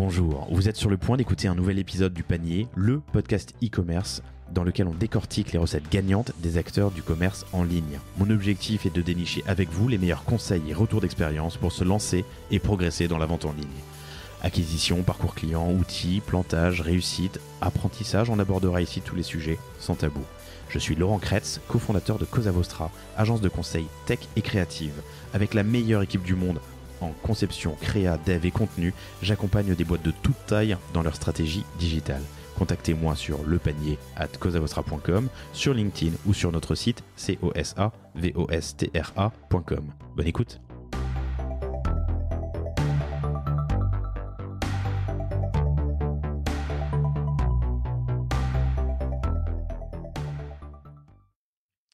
Bonjour, vous êtes sur le point d'écouter un nouvel épisode du Panier, le podcast e-commerce dans lequel on décortique les recettes gagnantes des acteurs du commerce en ligne. Mon objectif est de dénicher avec vous les meilleurs conseils et retours d'expérience pour se lancer et progresser dans la vente en ligne. Acquisition, parcours client, outils, plantage, réussite, apprentissage, on abordera ici tous les sujets sans tabou. Je suis Laurent Kretz, cofondateur de Cosa Vostra, agence de conseil tech et créative. Avec la meilleure équipe du monde en conception, créa, dev et contenu, j'accompagne des boîtes de toute taille dans leur stratégie digitale. Contactez-moi sur lepanier@cosavostra.com, sur LinkedIn ou sur notre site cosavostra.com. Bonne écoute.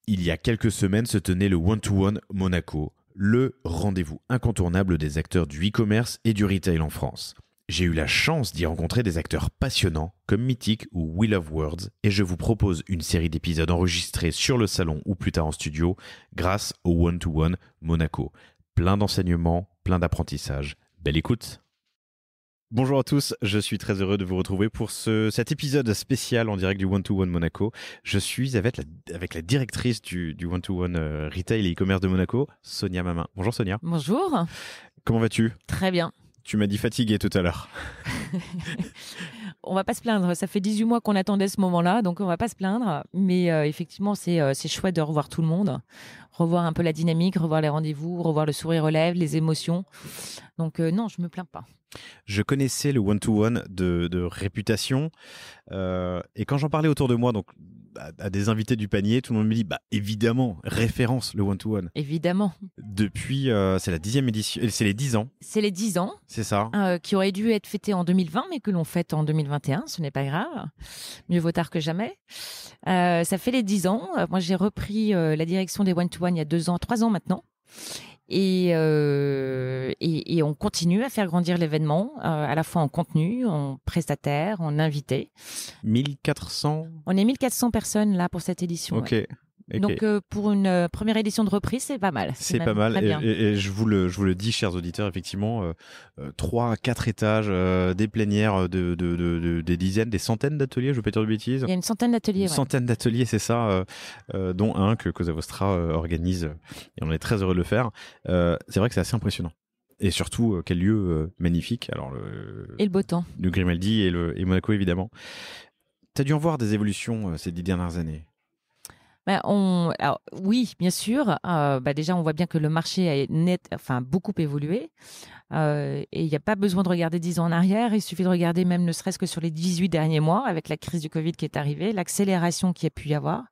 Il y a quelques semaines se tenait le One-to-One Monaco, le rendez-vous incontournable des acteurs du e-commerce et du retail en France. J'ai eu la chance d'y rencontrer des acteurs passionnants comme Mythic ou Wheel of Words et je vous propose une série d'épisodes enregistrés sur le salon ou plus tard en studio grâce au One-to-One Monaco. Plein d'enseignements, plein d'apprentissage. Belle écoute! Bonjour à tous, je suis très heureux de vous retrouver pour cet épisode spécial en direct du One-to-One Monaco. Je suis avec la directrice du One-to-One Retail et e-commerce de Monaco, Sonia Mamin. Bonjour Sonia. Bonjour. Comment vas-tu ? Très bien. Tu m'as dit fatiguée tout à l'heure. On va pas se plaindre, ça fait 18 mois qu'on attendait ce moment-là, donc on va pas se plaindre. Mais effectivement, c'est chouette de revoir tout le monde, revoir un peu la dynamique, revoir les rendez-vous, revoir le sourire aux lèvres, les émotions. Donc non, je me plains pas. Je connaissais le one-to-one de réputation et quand j'en parlais autour de moi, donc à des invités du panier, tout le monde me dit évidemment, référence le one-to-one. Évidemment. Depuis, c'est la 10e édition, c'est les 10 ans. C'est les 10 ans. C'est ça. Qui auraient dû être fêtés en 2020, mais que l'on fête en 2021, ce n'est pas grave. Mieux vaut tard que jamais. Ça fait les 10 ans. Moi, j'ai repris la direction des one-to-one il y a 3 ans maintenant. Et on continue à faire grandir l'événement, à la fois en contenu, en prestataire, en invité. 1400. On est 1400 personnes là pour cette édition. Ok. Ouais. Okay. Donc pour une première édition de reprise, c'est pas mal. C'est pas mal. Et je vous le dis, chers auditeurs, effectivement, 3 à 4 étages, des plénières des dizaines, des centaines d'ateliers, je veux pas dire de bêtises. Il y a une centaine d'ateliers. Une centaine d'ateliers, c'est ça, dont un que Cosa Vostra organise, et on est très heureux de le faire. C'est vrai que c'est assez impressionnant. Et surtout, quel lieu magnifique. Alors et le beau temps. Le Grimaldi et Monaco, évidemment. T'as dû en voir des évolutions ces 10 dernières années. Alors, oui, bien sûr. Déjà, on voit bien que le marché a beaucoup évolué. Et il n'y a pas besoin de regarder 10 ans en arrière. Il suffit de regarder même ne serait-ce que sur les 18 derniers mois, avec la crise du Covid qui est arrivée, l'accélération qu'il y a pu y avoir.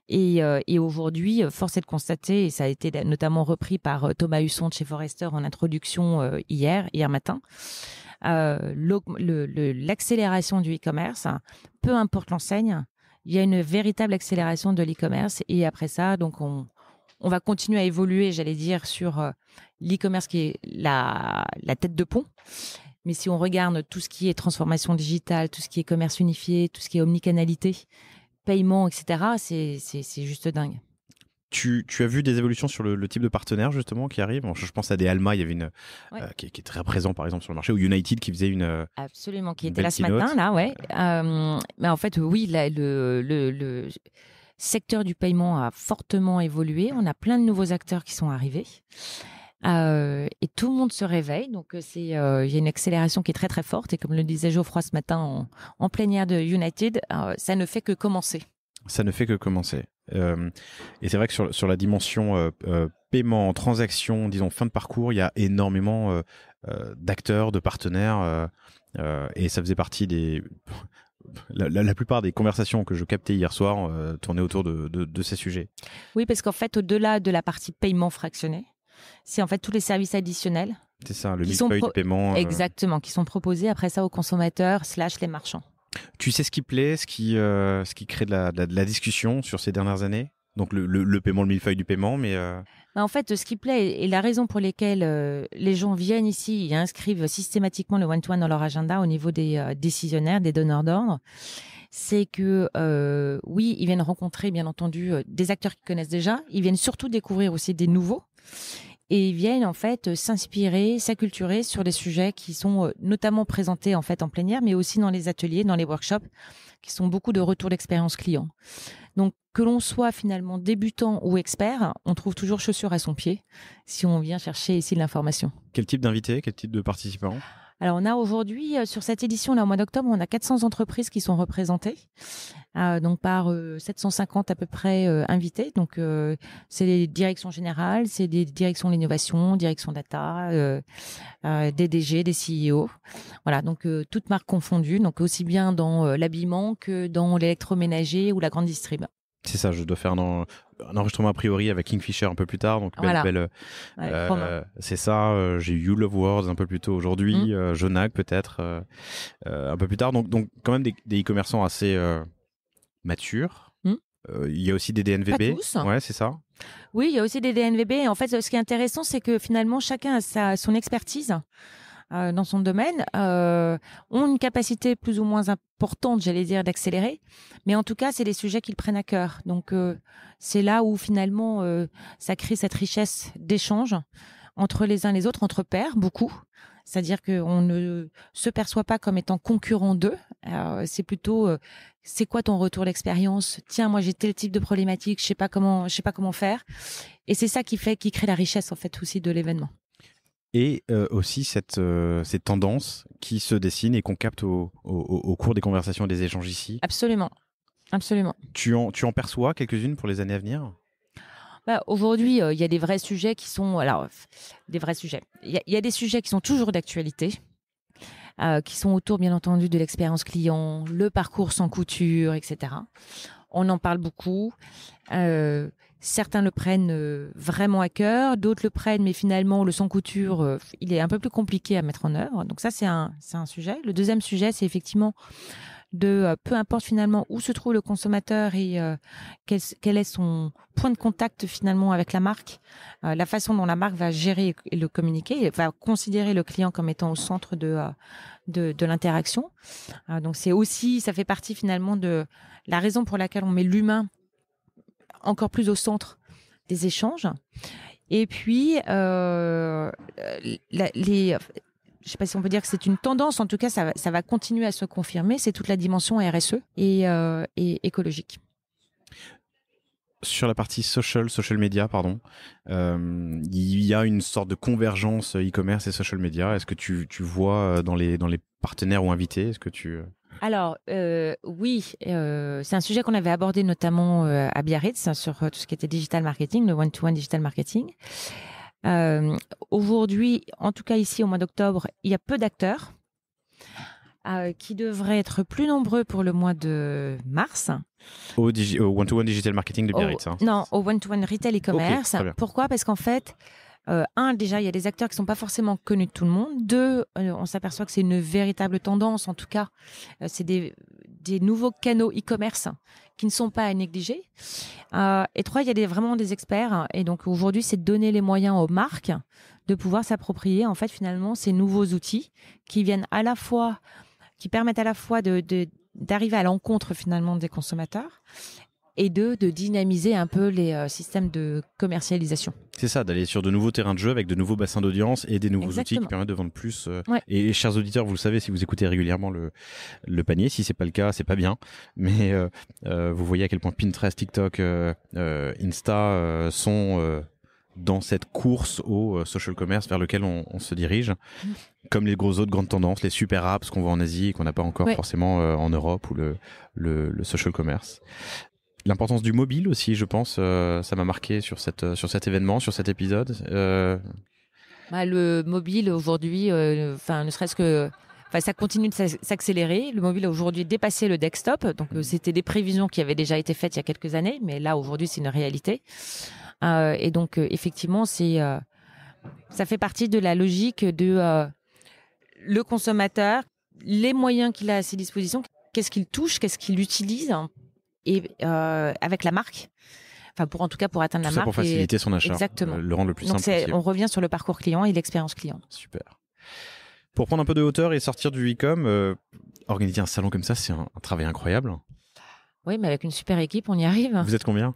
Et aujourd'hui, force est de constater, et ça a été notamment repris par Thomas Husson de chez Forrester en introduction hier matin, l'accélération du e-commerce, peu importe l'enseigne, il y a une véritable accélération de l'e-commerce et après ça, donc on va continuer à évoluer, j'allais dire, sur l'e-commerce qui est la tête de pont. Mais si on regarde tout ce qui est transformation digitale, tout ce qui est commerce unifié, tout ce qui est omnicanalité, paiement, etc., c'est juste dingue. Tu as vu des évolutions sur le type de partenaire justement qui arrive. Je pense à des Alma, il y avait une qui est très présent par exemple sur le marché, ou United qui faisait une absolument qui était là ce matin là, ouais. Mais en fait oui, le secteur du paiement a fortement évolué. On a plein de nouveaux acteurs qui sont arrivés. Et tout le monde se réveille, donc il y a une accélération qui est très très forte. Et comme le disait Geoffroy ce matin en plénière de United, ça ne fait que commencer. Ça ne fait que commencer. Et c'est vrai que sur la dimension paiement, transaction, disons fin de parcours, il y a énormément d'acteurs, de partenaires, et ça faisait partie des la plupart des conversations que je captais hier soir tournaient autour de ces sujets. Oui, parce qu'en fait, au-delà de la partie paiement fractionné, c'est en fait tous les services additionnels. C'est ça, le millefeuille du paiement. Exactement, qui sont proposés après ça aux consommateurs / les marchands. Tu sais ce qui plaît, ce qui crée de la discussion sur ces dernières années ? Donc le paiement, le millefeuille du paiement, mais... En fait, ce qui plaît et la raison pour laquelle les gens viennent ici et inscrivent systématiquement le one-to-one dans leur agenda au niveau des décisionnaires, des donneurs d'ordre, c'est que oui, ils viennent rencontrer bien entendu des acteurs qu'ils connaissent déjà, ils viennent surtout découvrir aussi des nouveaux. et ils viennent en fait s'inspirer, s'acculturer sur des sujets qui sont notamment présentés en fait en plénière, mais aussi dans les ateliers, dans les workshops, qui sont beaucoup de retours d'expérience client. Donc, que l'on soit finalement débutant ou expert, on trouve toujours chaussure à son pied si on vient chercher ici de l'information. Quel type d'invités, quel type de participants ? Alors, on a aujourd'hui, sur cette édition, là, au mois d'octobre, on a 400 entreprises qui sont représentées, donc par 750 à peu près invités. Donc, c'est des directions générales, c'est des directions de l'innovation, direction data, des DG, des CEO. Voilà, donc toutes marques confondues, donc aussi bien dans l'habillement que dans l'électroménager ou la grande distrib. C'est ça, je dois faire un enregistrement a priori avec Kingfisher un peu plus tard. Donc, voilà. c'est ça. J'ai eu You Love Words un peu plus tôt aujourd'hui, Jonag peut-être un peu plus tard. Donc quand même des e-commerçants assez matures. Il y a aussi des DNVB. Pas tous. Ouais, c'est ça. Oui, il y a aussi des DNVB. En fait, ce qui est intéressant, c'est que finalement, chacun a son expertise dans son domaine, ont une capacité plus ou moins importante, j'allais dire, d'accélérer. Mais en tout cas, c'est des sujets qu'ils prennent à cœur. Donc, c'est là où finalement, ça crée cette richesse d'échange entre les uns et les autres, entre pairs, beaucoup. C'est-à-dire qu'on ne se perçoit pas comme étant concurrent d'eux. C'est plutôt, c'est quoi ton retour d'expérience ? Tiens, moi j'ai tel type de problématique, je sais pas comment faire. Et c'est ça qui crée la richesse en fait aussi de l'événement. Et aussi ces tendances qui se dessinent et qu'on capte au cours des conversations et des échanges ici. Absolument. Tu en perçois quelques-unes pour les années à venir ? Aujourd'hui, il y a des vrais sujets qui sont... Alors, des vrais sujets. Il y a des sujets qui sont toujours d'actualité, qui sont autour, bien entendu, de l'expérience client, le parcours sans couture, etc. On en parle beaucoup. Certains le prennent vraiment à cœur, d'autres le prennent, mais finalement, le sans couture, il est un peu plus compliqué à mettre en œuvre. Donc ça, c'est un sujet. Le deuxième sujet, c'est effectivement de peu importe finalement où se trouve le consommateur et quel est son point de contact finalement avec la marque, la façon dont la marque va gérer et le communiquer, va considérer le client comme étant au centre de l'interaction. Donc ça fait partie finalement de la raison pour laquelle on met l'humain encore plus au centre des échanges. Et puis, je ne sais pas si on peut dire que c'est une tendance, en tout cas, ça va continuer à se confirmer, c'est toute la dimension RSE et écologique. Sur la partie social media, il y a une sorte de convergence e-commerce et social media. Est-ce que tu vois dans les partenaires ou invités, est-ce que tu... Alors, oui, c'est un sujet qu'on avait abordé notamment à Biarritz sur tout ce qui était digital marketing, le one-to-one digital marketing. Aujourd'hui, en tout cas ici au mois d'octobre, il y a peu d'acteurs qui devraient être plus nombreux pour le mois de mars. Au one-to-one digital marketing de Biarritz. Non, au one-to-one retail e-commerce. Okay, pourquoi ? Parce qu'en fait, déjà, il y a des acteurs qui ne sont pas forcément connus de tout le monde. Deux, on s'aperçoit que c'est une véritable tendance. En tout cas, c'est des nouveaux canaux e-commerce qui ne sont pas à négliger. Et trois, il y a vraiment des experts. Et donc, aujourd'hui, c'est de donner les moyens aux marques de pouvoir s'approprier, en fait, finalement, ces nouveaux outils qui permettent à la fois d'arriver à l'encontre, finalement, des consommateurs et de dynamiser un peu les systèmes de commercialisation. C'est ça, d'aller sur de nouveaux terrains de jeu avec de nouveaux bassins d'audience et des nouveaux Exactement. outils qui permettent de vendre plus. Ouais. Et chers auditeurs, vous le savez, si vous écoutez régulièrement le panier, si c'est pas le cas, c'est pas bien. Mais vous voyez à quel point Pinterest, TikTok, Insta sont dans cette course au social commerce vers lequel on se dirige. Comme les autres grandes tendances, les super apps qu'on voit en Asie et qu'on n'a pas encore forcément en Europe, ou le social commerce. L'importance du mobile aussi, je pense, ça m'a marqué sur cet événement, sur cet épisode. Le mobile aujourd'hui, ne serait-ce que, ça continue de s'accélérer. Le mobile a aujourd'hui dépassé le desktop. Donc c'était des prévisions qui avaient déjà été faites il y a quelques années, mais là aujourd'hui c'est une réalité. Et donc effectivement, ça fait partie de la logique de le consommateur, les moyens qu'il a à ses dispositions, qu'est-ce qu'il touche, qu'est-ce qu'il utilise. Et avec la marque, pour atteindre la marque. Pour faciliter son achat. Exactement. Le rendre le plus simple possible. On revient sur le parcours client et l'expérience client. Super. Pour prendre un peu de hauteur et sortir du e-com, organiser un salon comme ça, c'est un travail incroyable. Oui, mais avec une super équipe, on y arrive. Vous êtes combien ?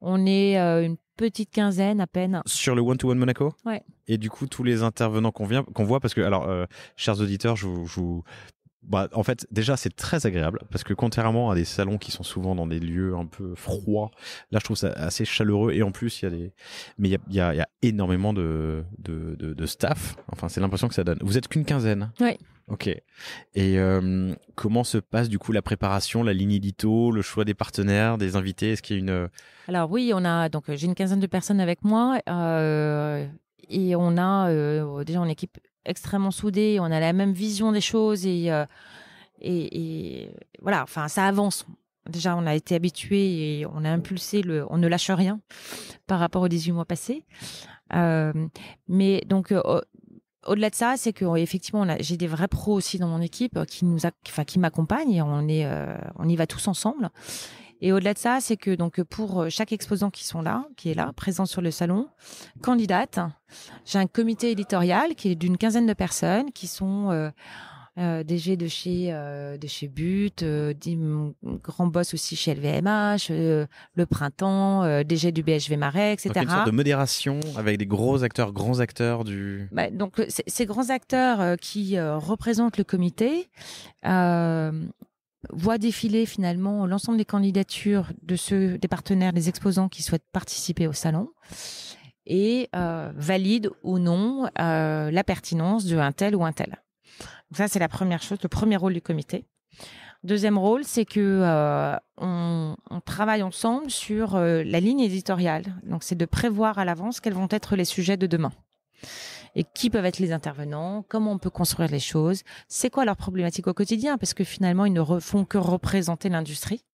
On est une petite quinzaine à peine. Sur le One-to-One Monaco ? Ouais. Et du coup, tous les intervenants qu'on voit, parce que, alors, chers auditeurs, en fait, déjà, c'est très agréable parce que contrairement à des salons qui sont souvent dans des lieux un peu froids, là, je trouve ça assez chaleureux et en plus, il y a énormément de staff. Enfin, c'est l'impression que ça donne. Vous êtes qu'une quinzaine ? Oui. Ok. Et comment se passe du coup la préparation, la ligne édito, le choix des partenaires, des invités ? Est-ce qu'il y a une... Alors oui, j'ai une quinzaine de personnes avec moi et on a déjà une équipe extrêmement soudée, on a la même vision des choses et voilà, enfin ça avance. Déjà, on a été habitués et on a impulsé on ne lâche rien par rapport aux 18 mois passés. Mais donc au-delà de ça, c'est que effectivement, j'ai des vrais pros aussi dans mon équipe qui m'accompagnent et on y va tous ensemble. Et au-delà de ça, c'est que donc pour chaque exposant qui est là, présent sur le salon, candidate, j'ai un comité éditorial qui est d'une quinzaine de personnes qui sont DG de chez But, grand boss aussi chez LVMH, le Printemps, DG du BHV Marais, etc. Donc une sorte de modération avec des grands acteurs du... Donc ces grands acteurs qui représentent le comité voient défiler finalement l'ensemble des candidatures des partenaires, des exposants qui souhaitent participer au salon et valident ou non la pertinence de un tel ou un tel. Donc ça, c'est la première chose, le premier rôle du comité. Deuxième rôle, c'est que on travaille ensemble sur la ligne éditoriale. Donc, c'est de prévoir à l'avance quels vont être les sujets de demain. Et qui peuvent être les intervenants, comment on peut construire les choses, c'est quoi leurs problématiques au quotidien, parce que finalement, ils ne font que représenter l'industrie.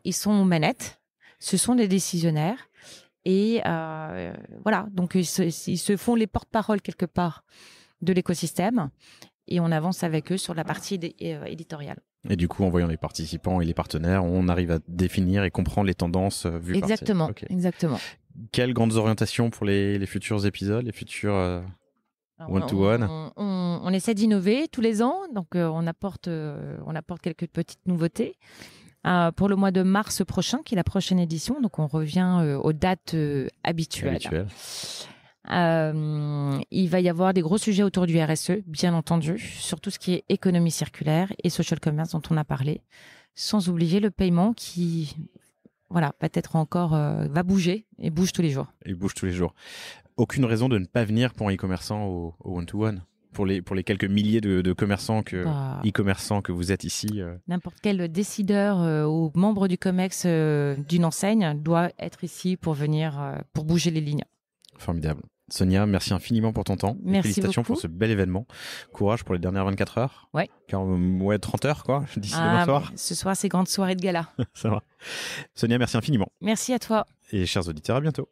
Ils sont aux manettes, ce sont des décisionnaires, et voilà, donc ils se font les porte-parole quelque part de l'écosystème, et on avance avec eux sur la partie éditoriale. Et du coup, en voyant les participants et les partenaires, on arrive à définir et comprendre les tendances vues par... Exactement, exactement. Quelles grandes orientations pour les futurs épisodes, les futurs one-to-one ? On essaie d'innover tous les ans, donc on apporte quelques petites nouveautés. Pour le mois de mars prochain, qui est la prochaine édition, donc on revient aux dates habituelles. Il va y avoir des gros sujets autour du RSE, bien entendu, sur tout ce qui est économie circulaire et social commerce dont on a parlé, sans oublier le paiement qui... Voilà, peut-être encore va bouger et bouge tous les jours. Il bouge tous les jours. Aucune raison de ne pas venir pour un e-commerçant au one-to-one pour les quelques milliers de commerçants e-commerçants que vous êtes ici. N'importe quel décideur ou membre du COMEX d'une enseigne doit être ici pour venir pour bouger les lignes. Formidable. Sonia, merci infiniment pour ton temps. Merci félicitations beaucoup. pour ce bel événement. Courage pour les dernières 24 heures. Ouais. 30 heures, quoi, d'ici demain soir. Ce soir, c'est grande soirée de gala. Ça va. Sonia, merci infiniment. Merci à toi. Et chers auditeurs, à bientôt.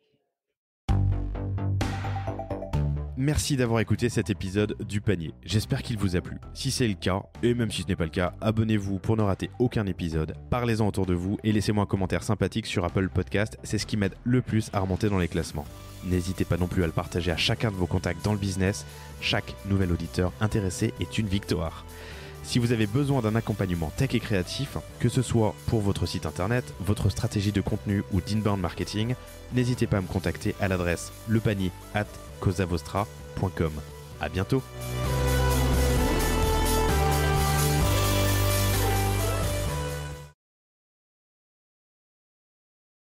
Merci d'avoir écouté cet épisode du panier. J'espère qu'il vous a plu. Si c'est le cas, et même si ce n'est pas le cas, abonnez-vous pour ne rater aucun épisode. Parlez-en autour de vous et laissez-moi un commentaire sympathique sur Apple Podcast. C'est ce qui m'aide le plus à remonter dans les classements. N'hésitez pas non plus à le partager à chacun de vos contacts dans le business. Chaque nouvel auditeur intéressé est une victoire. Si vous avez besoin d'un accompagnement tech et créatif, que ce soit pour votre site internet, votre stratégie de contenu ou d'inbound marketing, n'hésitez pas à me contacter à l'adresse lepanier@causavostra.com. À bientôt.